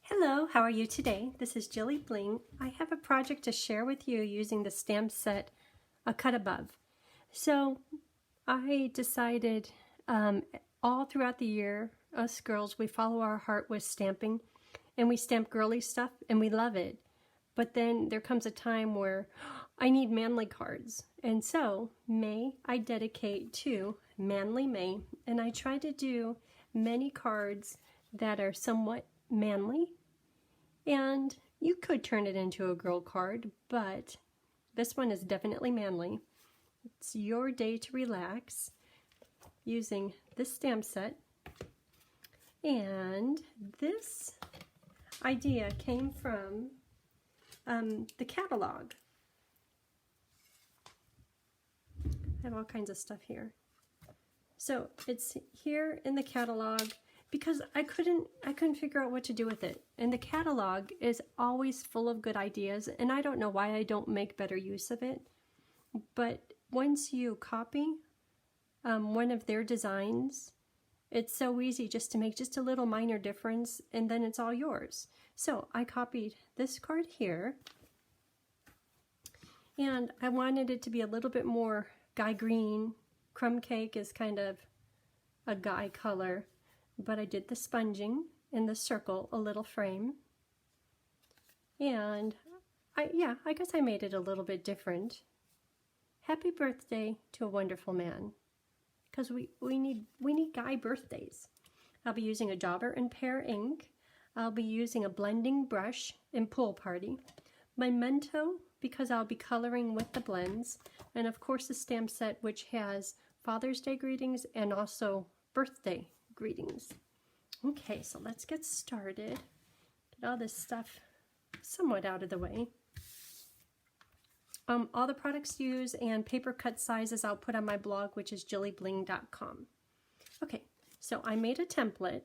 Hello, how are you today? This is JilliBling. I have a project to share with you using the stamp set A Cut Above. So I decided all throughout the year, us girls, we follow our heart with stamping, and we stamp girly stuff and we love it. But then there comes a time where I need manly cards. And so May I dedicate to Manly May, and I try to do many cards that are somewhat manly. And you could turn it into a girl card, but this one is definitely manly. It's your day to relax using this stamp set. And this idea came from the catalog. I have all kinds of stuff here. So it's here in the catalog because I couldn't figure out what to do with it. And the catalog is always full of good ideas, and I don't know why I don't make better use of it. But once you copy one of their designs, it's so easy just to make just a little minor difference, and then it's all yours. So I copied this card here, and I wanted it to be a little bit more guy green. Crumb cake is kind of a guy color, but I did the sponging in the circle, a little frame. And I guess I made it a little bit different. Happy birthday to a wonderful man, because we need guy birthdays. I'll be using a Dauber and Pear ink. I'll be using a blending brush in Pool Party. Memento, because I'll be coloring with the blends. And of course the stamp set, which has Father's Day greetings and also birthday greetings. Okay, so let's get started. Get all this stuff somewhat out of the way. All the products used and paper cut sizes I'll put on my blog, which is JilliBling.com. Okay, so I made a template,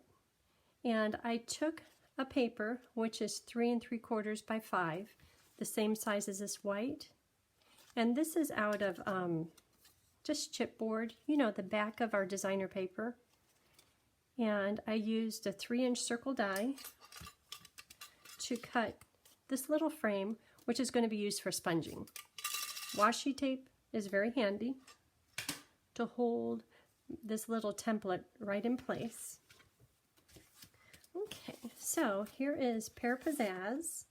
and I took a paper which is 3 3/4 by 5, the same size as this white, and this is out of just chipboard, you know, the back of our designer paper. And I used a 3-inch circle die to cut this little frame, which is going to be used for sponging. Washi tape is very handy to hold this little template right in place. Okay, so here is Pear Pizzazz.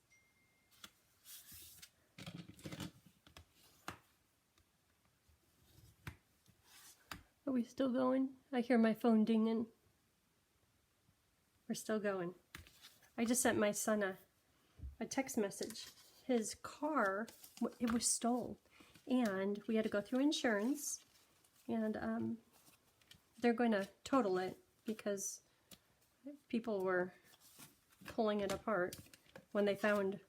Are we still going? I hear my phone dinging. We're still going. I just sent my son a text message. His car, it was stolen, and we had to go through insurance, and they're going to total it because people were pulling it apart when they found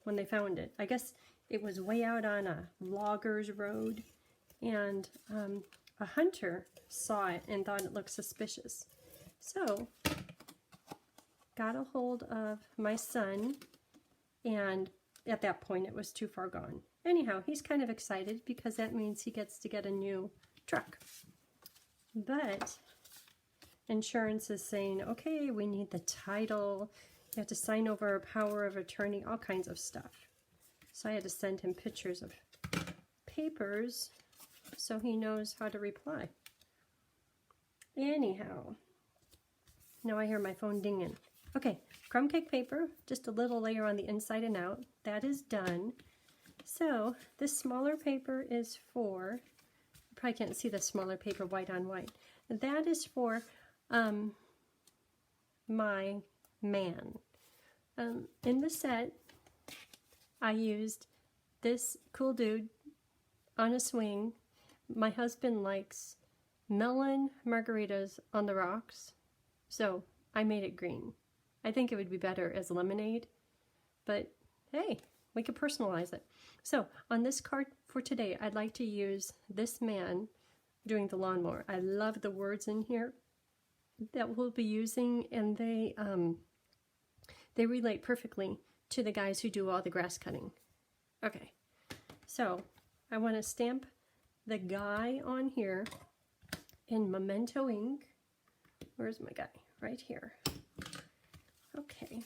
it. I guess it was way out on a loggers road, and a hunter saw it and thought it looked suspicious. So got a hold of my son, and at that point it was too far gone. Anyhow, he's kind of excited because that means he gets to get a new truck. But insurance is saying, okay, we need the title, you have to sign over a power of attorney, all kinds of stuff. So I had to send him pictures of papers so he knows how to reply. Anyhow, now I hear my phone dinging. Okay, crumb cake paper, just a little layer on the inside and out. That is done. So this smaller paper is for, you probably can't see the smaller paper white on white. That is for my man. In the set, I used this cool dude on a swing. My husband likes melon margaritas on the rocks, so I made it green. I think it would be better as lemonade, but hey, we could personalize it. So on this card for today, I'd like to use this man doing the lawnmower. I love the words in here that we'll be using, and they relate perfectly to the guys who do all the grass cutting. Okay, so I want to stamp the guy on here in Memento ink. Where's my guy? Right here. Okay.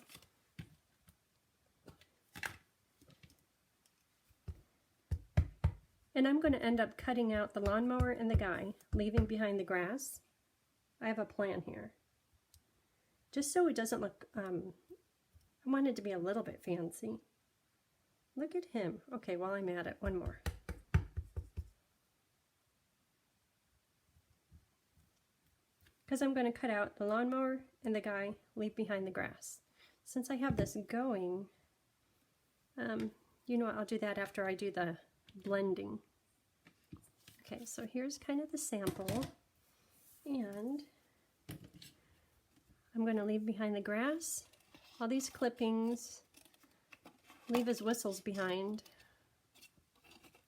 And I'm going to end up cutting out the lawnmower and the guy, leaving behind the grass. I have a plan here. Just so it doesn't look, I want it to be a little bit fancy. Look at him. Okay, while I'm at it, one more. Because I'm going to cut out the lawnmower and the guy, leave behind the grass. Since I have this going, you know what, I'll do that after I do the blending. Okay, so here's kind of the sample, and I'm going to leave behind the grass, all these clippings, leave his whistles behind.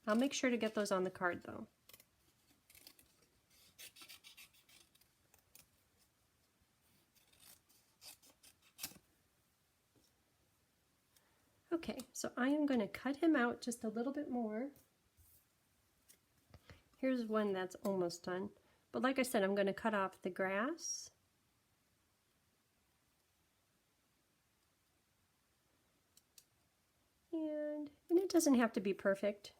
I'll make sure to get those on the card though. Okay, so I am going to cut him out just a little bit more. Here's one that's almost done. But like I said, I'm going to cut off the grass. And it doesn't have to be perfect.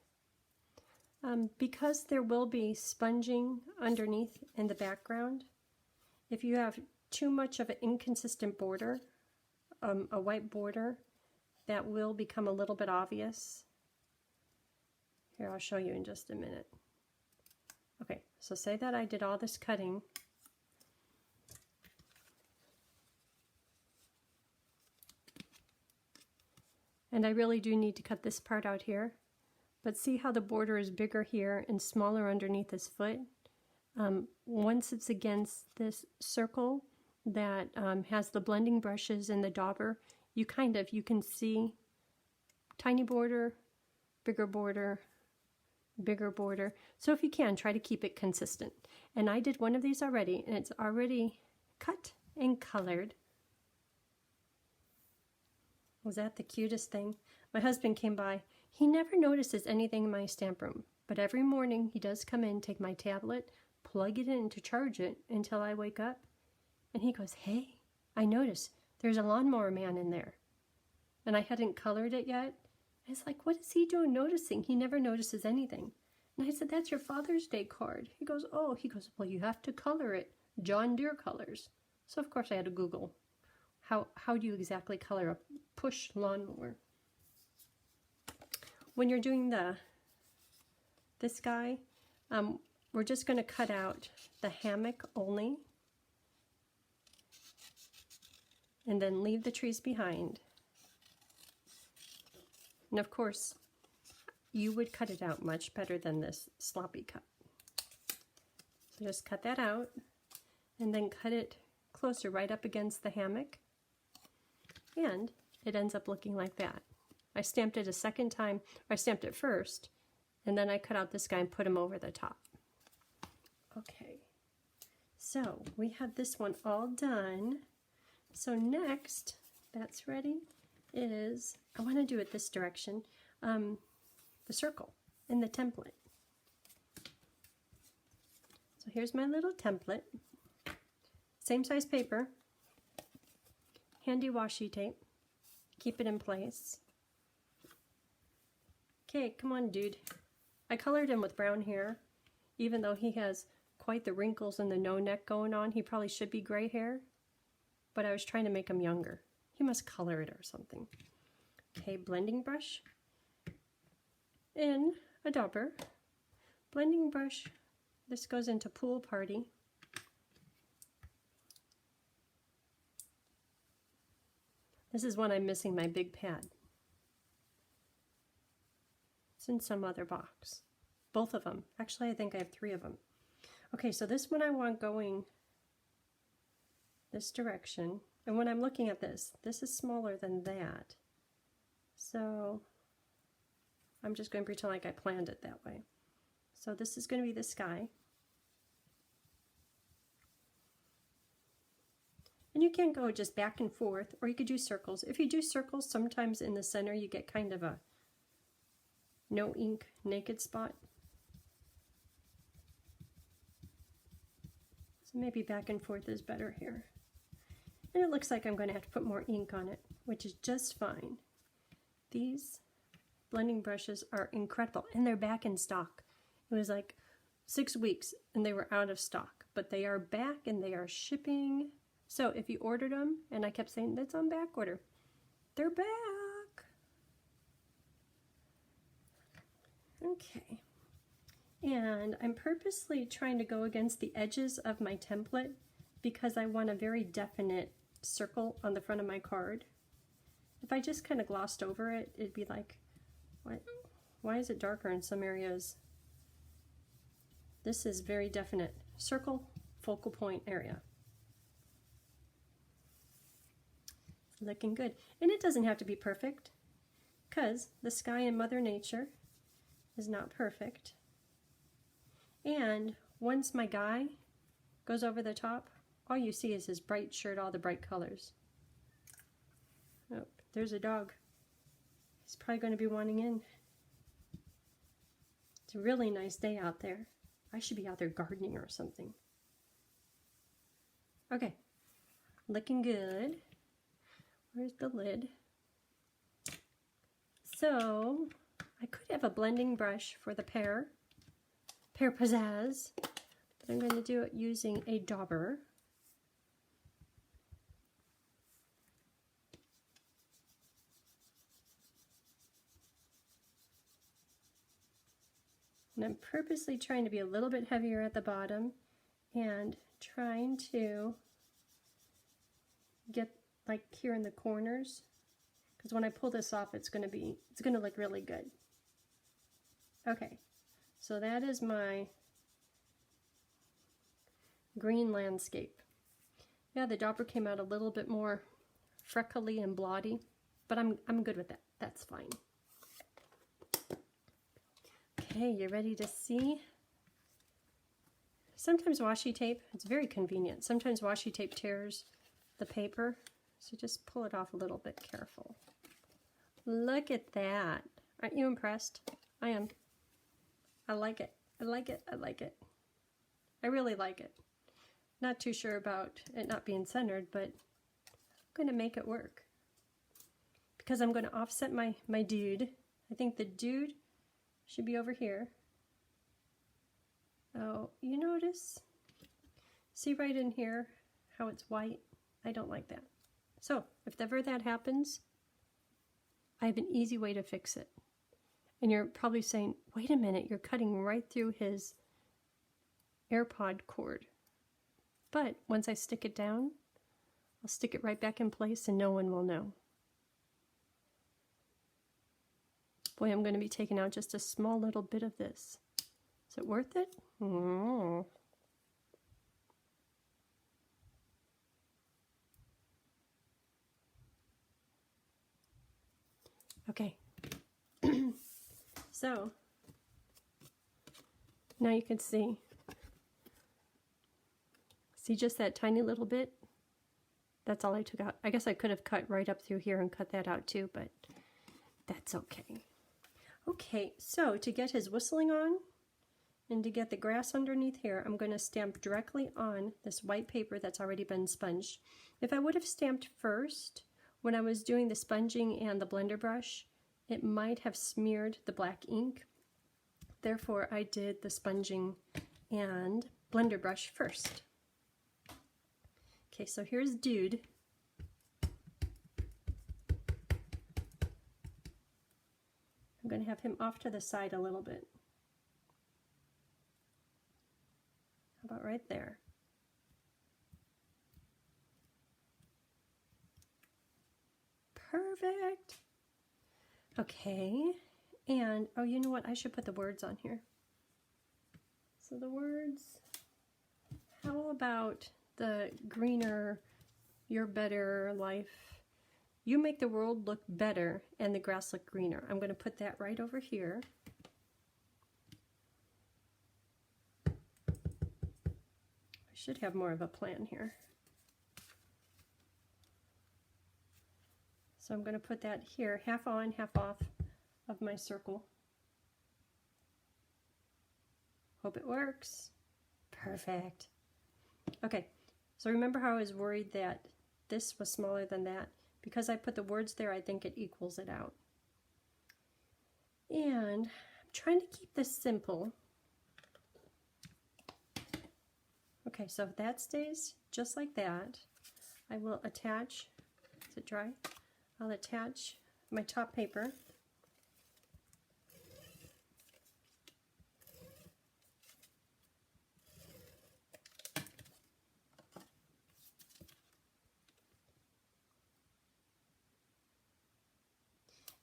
Because there will be sponging underneath in the background, if you have too much of an inconsistent border, a white border, that will become a little bit obvious. Here, I'll show you in just a minute. Okay, so say that I did all this cutting. And I really do need to cut this part out here. But see how the border is bigger here and smaller underneath his foot? Once it's against this circle that has the blending brushes and the dauber, you can see tiny border, bigger border, bigger border. So if you can, try to keep it consistent. And I did one of these already, and it's already cut and colored. Was that the cutest thing? My husband came by. He never notices anything in my stamp room, but every morning he does come in, take my tablet, plug it in to charge it until I wake up, and he goes, "Hey, I noticed there's a lawnmower man in there." And I hadn't colored it yet. I was like, what is he doing noticing? He never notices anything. And I said, "That's your Father's Day card." He goes, "Oh." He goes, "Well, you have to color it John Deere colors." So of course I had to Google how do you exactly color a push lawnmower. When you're doing this guy, we're just going to cut out the hammock only, and then leave the trees behind. And of course, you would cut it out much better than this sloppy cut. So just cut that out, and then cut it closer right up against the hammock, and it ends up looking like that. I stamped it a second time, or I stamped it first, and then I cut out this guy and put him over the top. Okay, so we have this one all done. So next, that's ready, is, I want to do it this direction, the circle in the template. So here's my little template. Same size paper, handy washi tape, keep it in place. Okay, come on, dude. I colored him with brown hair, even though he has quite the wrinkles and the no neck going on. He probably should be gray hair, but I was trying to make him younger. He must color it or something. Okay, blending brush in a dauber. Blending brush, this goes into Pool Party. This is when I'm missing my big pad. It's in some other box. Both of them. Actually, I think I have 3 of them. Okay, so this one I want going this direction. And when I'm looking at this is smaller than that. So I'm just going to pretend like I planned it that way. So this is going to be the sky. And you can go just back and forth, or you could do circles. If you do circles, sometimes in the center you get kind of a no ink naked spot. So maybe back and forth is better here. And it looks like I'm going to have to put more ink on it, which is just fine. These blending brushes are incredible, and they're back in stock. It was like 6 weeks and they were out of stock, but they are back and they are shipping. So if you ordered them, and I kept saying that's on back order, they're back. Okay. And I'm purposely trying to go against the edges of my template because I want a very definite circle on the front of my card. If I just kind of glossed over it, it'd be like, what? Why is it darker in some areas? This is very definite. Circle, focal point area. Looking good. And it doesn't have to be perfect, because the sky in Mother Nature is not perfect. And once my guy goes over the top, all you see is his bright shirt, all the bright colors. Oh, there's a dog. He's probably going to be wanting in. It's a really nice day out there. I should be out there gardening or something. Okay, looking good. Where's the lid? So I could have a blending brush for the pear pizzazz, but I'm going to do it using a dauber. And I'm purposely trying to be a little bit heavier at the bottom and trying to get like here in the corners, because when I pull this off, it's going to look really good. Okay, so that is my green landscape. Yeah, the dauber came out a little bit more freckly and blotty, but I'm good with that. That's fine. Okay, you ready to see? Sometimes washi tape, it's very convenient. Sometimes washi tape tears the paper, so just pull it off a little bit careful. Look at that. Aren't you impressed? I am. I like it. I like it. I like it. I really like it. Not too sure about it not being centered, but I'm going to make it work. Because I'm going to offset my dude. I think the dude should be over here. Oh, you notice? See right in here how it's white? I don't like that. So if ever that happens, I have an easy way to fix it. And you're probably saying, wait a minute, you're cutting right through his AirPod cord. But once I stick it down, I'll stick it right back in place and no one will know. Boy, I'm going to be taking out just a small little bit of this. Is it worth it? Oh. Okay. So, now you can see just that tiny little bit? That's all I took out. I guess I could have cut right up through here and cut that out too, but that's okay. Okay, so to get his whistling on and to get the grass underneath here, I'm going to stamp directly on this white paper that's already been sponged. If I would have stamped first when I was doing the sponging and the blender brush, it might have smeared the black ink. Therefore, I did the sponging and blender brush first. Okay, so here's Dude. I'm going to have him off to the side a little bit. How about right there? Perfect. Okay, and oh, you know what? I should put the words on here. So the words, how about the greener, your better life? You make the world look better and the grass look greener. I'm going to put that right over here. I should have more of a plan here. So I'm going to put that here, half on, half off of my circle. Hope it works. Perfect. Okay, so remember how I was worried that this was smaller than that? Because I put the words there, I think it equals it out. And I'm trying to keep this simple. Okay, so if that stays just like that, I will attach, is it dry? I'll attach my top paper.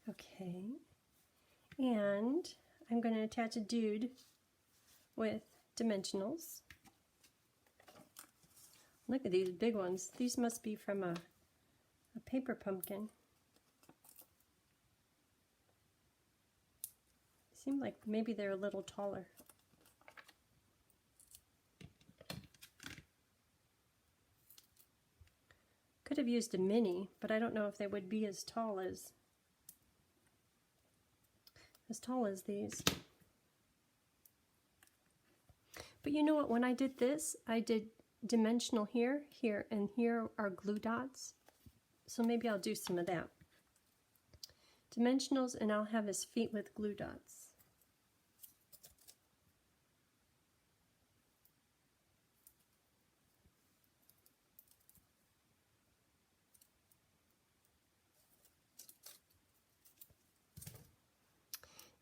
Okay, and I'm going to attach a dude with dimensionals. Look at these big ones. These must be from a paper pumpkin. Seem like maybe they're a little taller. Could have used a mini, but I don't know if they would be as tall as these. But you know what, when I did this, I did dimensional here, here, and here are glue dots. So maybe I'll do some of that. Dimensionals, and I'll have his feet with glue dots.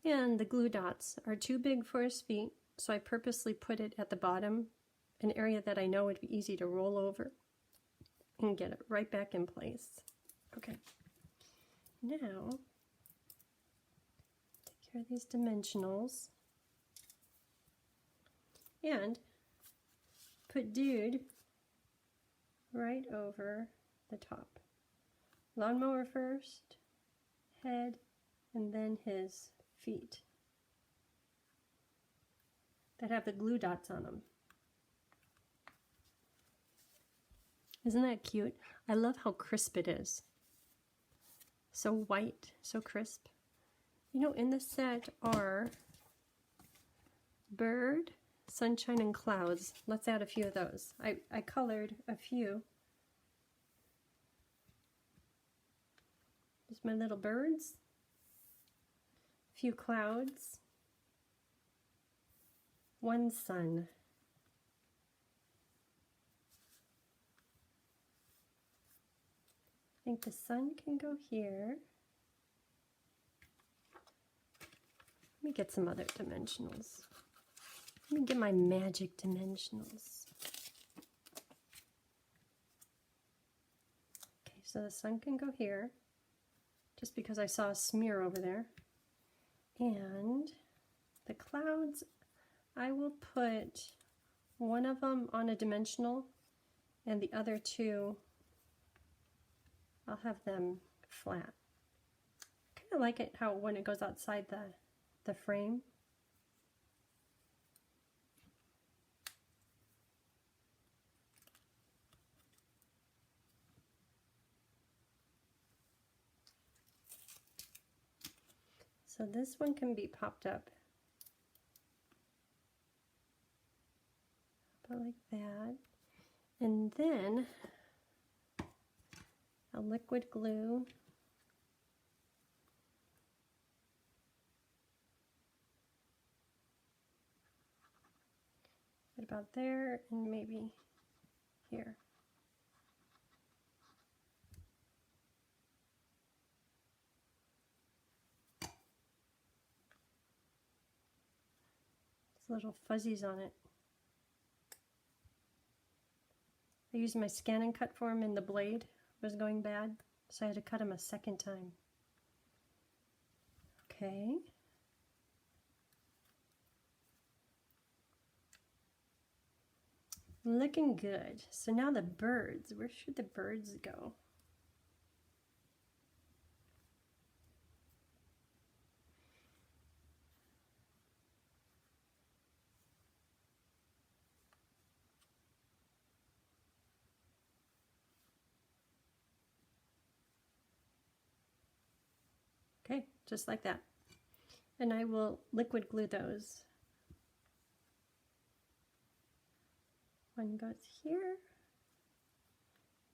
And the glue dots are too big for his feet, so I purposely put it at the bottom, an area that I know would be easy to roll over and get it right back in place. Okay, now take care of these dimensionals and put dude right over the top. Lawnmower first, head, and then his feet that have the glue dots on them. Isn't that cute? I love how crisp it is. So white, so crisp. You know, in the set are bird, sunshine, and clouds. Let's add a few of those. I colored a few. There's my little birds. A few clouds. One sun. I think the sun can go here. Let me get some other dimensionals. Let me get my magic dimensionals. Okay, so the sun can go here, just because I saw a smear over there. And the clouds, I will put one of them on a dimensional, and the other two, I'll have them flat. I kind of like it how when it goes outside the frame. So this one can be popped up about like that. And then a liquid glue. Right about there and maybe here. There's little fuzzies on it. I used my scan and cut for him and the blade was going bad, so I had to cut him a second time. Okay. Looking good. So now the birds, where should the birds go? Okay, just like that. And I will liquid glue those. One goes here,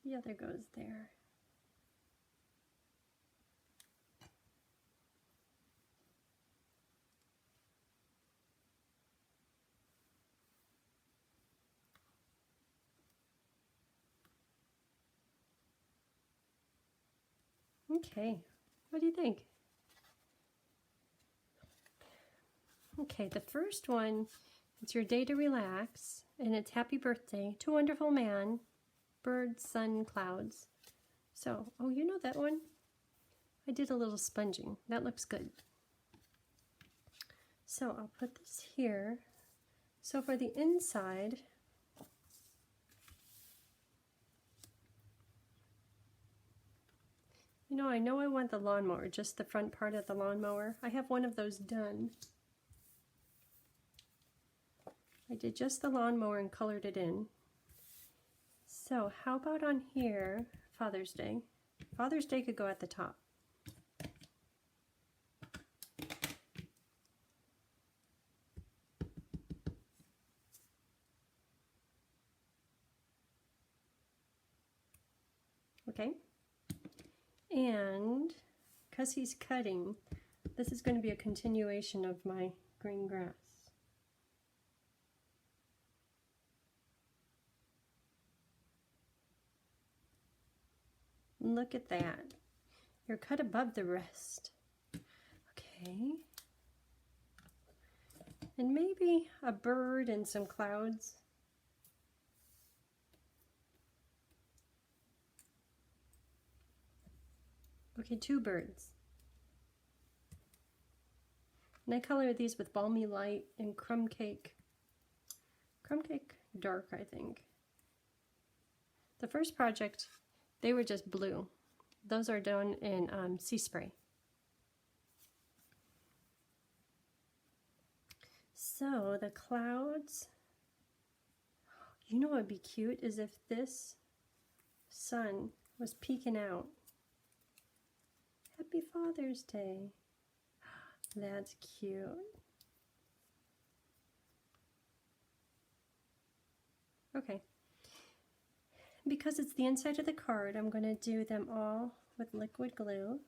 the other goes there. Okay, what do you think? Okay, the first one, it's your day to relax, and it's happy birthday to wonderful man, birds, sun, clouds. So, oh, you know that one? I did a little sponging. That looks good. So I'll put this here. So for the inside, I know I want the lawnmower, just the front part of the lawnmower. I have one of those done. I did just the lawnmower and colored it in. So how about on here, Father's Day? Father's Day could go at the top. Okay, and because he's cutting, this is going to be a continuation of my green grass. Look at that. You're cut above the rest. Okay. And maybe a bird and some clouds. Okay, 2 birds. And I colored these with Balmy Light and Crumb Cake. Crumb Cake Dark, I think. The first project, they were just blue. Those are done in Sea Spray. So the clouds, you know what would be cute is if this sun was peeking out. Happy Father's Day. That's cute. Okay. Because it's the inside of the card, I'm going to do them all with liquid glue.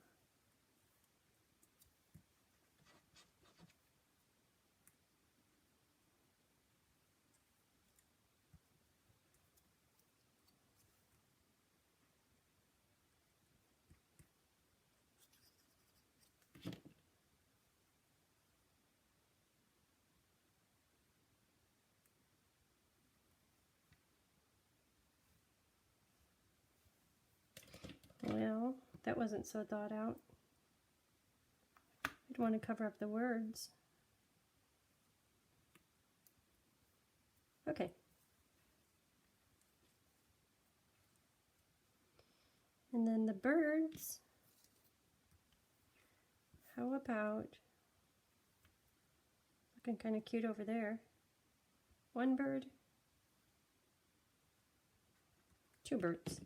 Well, that wasn't so thought out. I'd want to cover up the words. Okay. And then the birds, how about, looking kind of cute over there. 1 bird, 2 birds.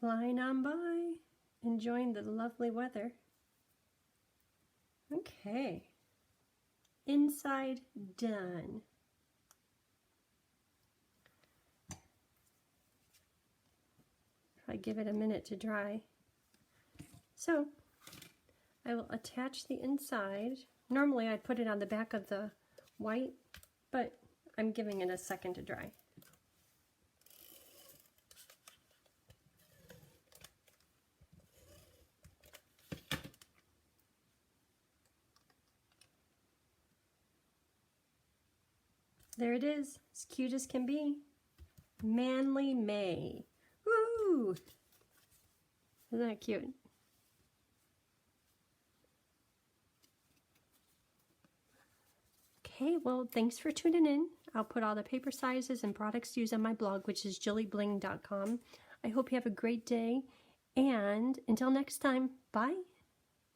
Flying on by, enjoying the lovely weather. Okay, inside done. I give it a minute to dry. So I will attach the inside. Normally I'd put it on the back of the white, but I'm giving it a second to dry. There it is, as cute as can be. Manly May. Woo! Isn't that cute? Okay, well, thanks for tuning in. I'll put all the paper sizes and products used on my blog, which is JilliBling.com. I hope you have a great day, and until next time, bye.